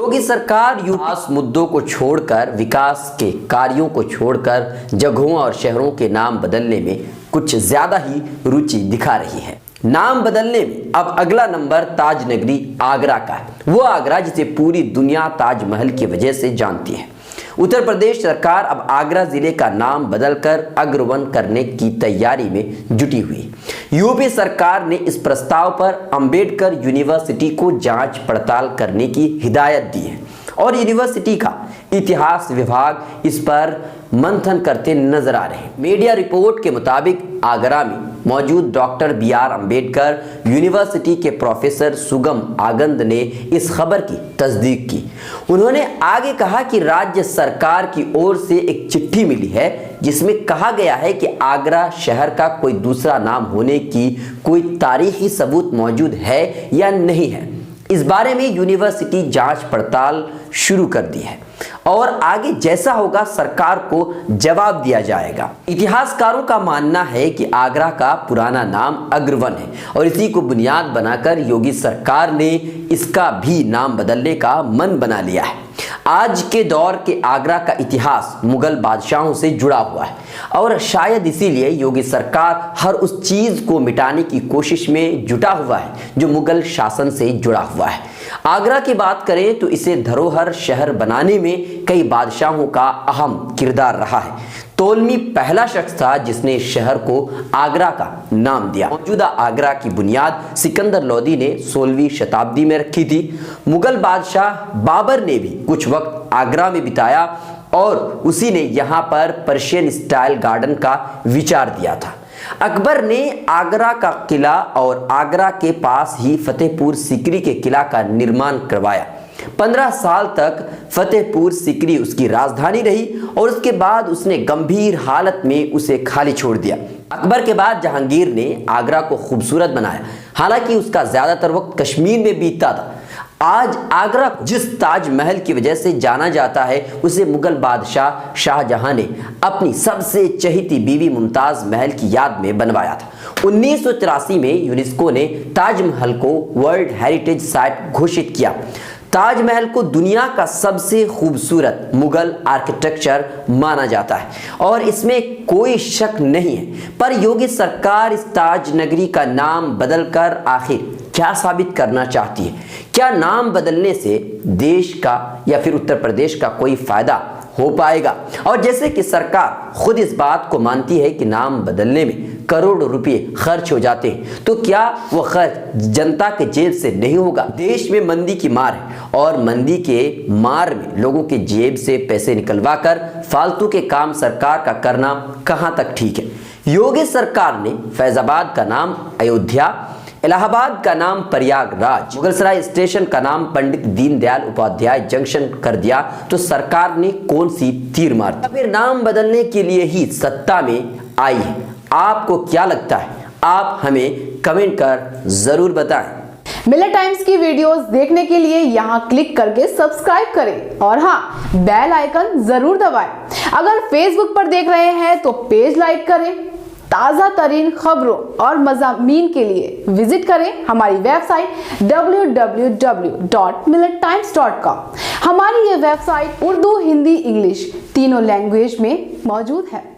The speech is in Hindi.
योगी सरकार विकास मुद्दों को छोड़कर, विकास के कार्यों को छोड़कर जगहों और शहरों के नाम बदलने में कुछ ज्यादा ही रुचि दिखा रही है। नाम बदलने में अब अगला नंबर ताज नगरी आगरा का है। वो आगरा जिसे पूरी दुनिया ताजमहल की वजह से जानती है। उत्तर प्रदेश सरकार अब आगरा जिले का नाम बदलकर अग्रवन करने की तैयारी में जुटी हुई। यूपी सरकार ने इस प्रस्ताव पर अंबेडकर यूनिवर्सिटी को जांच पड़ताल करने की हिदायत दी है और यूनिवर्सिटी का इतिहास विभाग इस पर मंथन करते नजर आ रहे हैं। मीडिया रिपोर्ट के मुताबिक आगरा में मौजूद डॉक्टर BR अम्बेडकर यूनिवर्सिटी के प्रोफेसर सुगम आगंद ने इस खबर की तस्दीक की। उन्होंने आगे कहा कि राज्य सरकार की ओर से एक चिट्ठी मिली है जिसमें कहा गया है कि आगरा शहर का कोई दूसरा नाम होने की कोई तारीखी सबूत मौजूद है या नहीं है। इस बारे में यूनिवर्सिटी जांच पड़ताल शुरू कर दी है और आगे जैसा होगा सरकार को जवाब दिया जाएगा। इतिहासकारों का मानना है कि आगरा का पुराना नाम अग्रवन है और इसी को बुनियाद बनाकर योगी सरकार ने इसका भी नाम बदलने का मन बना लिया है। आज के दौर के आगरा का इतिहास मुगल बादशाहों से जुड़ा हुआ है और शायद इसीलिए योगी सरकार हर उस चीज को मिटाने की कोशिश में जुटा हुआ है जो मुगल शासन से जुड़ा हुआ है। आगरा की बात करें तो इसे धरोहर शहर बनाने में कई बादशाहों का अहम किरदार रहा है। तोलमी पहला शख्स था जिसने शहर को आगरा का नाम दिया। मौजूदा आगरा की बुनियाद सिकंदर लोदी ने 16वीं शताब्दी में रखी थी। मुगल बादशाह बाबर ने भी कुछ वक्त आगरा में बिताया और उसी ने यहाँ पर पर्शियन स्टाइल गार्डन का विचार दिया था। अकबर ने आगरा का किला और आगरा के पास ही फतेहपुर सीकरी के किला का निर्माण करवाया। 15 साल तक फतेहपुर सीकरी उसकी राजधानी रही और उसके बाद उसने गंभीर हालत में उसे खाली छोड़ दिया। अकबर के बाद जहांगीर ने आगरा को खूबसूरत बनाया, हालांकि उसका ज्यादातर वक्त कश्मीर में बीतता था। आज आगरा जिस ताजमहल की वजह से जाना जाता है उसे मुगल बादशाह शाहजहां ने अपनी सबसे चहेती बीवी मुमताज महल की याद में बनवाया था। 1983 में यूनेस्को ने ताजमहल को वर्ल्ड हेरिटेज साइट घोषित किया। ताजमहल को दुनिया का सबसे खूबसूरत मुगल आर्किटेक्चर माना जाता है और इसमें कोई शक नहीं है। पर योगी सरकार इस ताज नगरी का नाम बदलकर आखिर क्या साबित करना चाहती है? क्या नाम बदलने से देश का या फिर उत्तर प्रदेश का कोई फायदा हो पाएगा? और जैसे कि सरकार खुद इस बात को मानती है कि नाम बदलने में करोड़ों रुपए खर्च हो जाते हैं, तो क्या वो खर्च जनता के जेब से नहीं होगा? देश में मंदी की मार है और मंदी के मार में लोगों के जेब से पैसे निकलवा कर फालतू के काम सरकार का करना कहां तक ठीक है? योगी सरकार ने फैजाबाद का नाम अयोध्या, इलाहाबाद का नाम प्रयागराज, मुगलसराय स्टेशन का नाम पंडित दीनदयाल उपाध्याय जंक्शन कर दिया, तो सरकार ने कौन सी तीर मार दी? फिर नाम बदलने के लिए ही सत्ता में आई है। आपको क्या लगता है? आप हमें कमेंट कर जरूर बताएं। मिलर टाइम्स की वीडियोस देखने के लिए यहाँ क्लिक करके सब्सक्राइब करें और हाँ, बेल आइकन जरूर दबाएं। अगर फेसबुक पर देख रहे हैं तो पेज लाइक करें। ताज़ा तरीन खबरों और मज़ामीन के लिए विजिट करें हमारी वेबसाइट www.millertimes.com। हमारी ये वेबसाइट उर्दू, हिंदी, इंग्लिश तीनों लैंग्वेज में मौजूद है।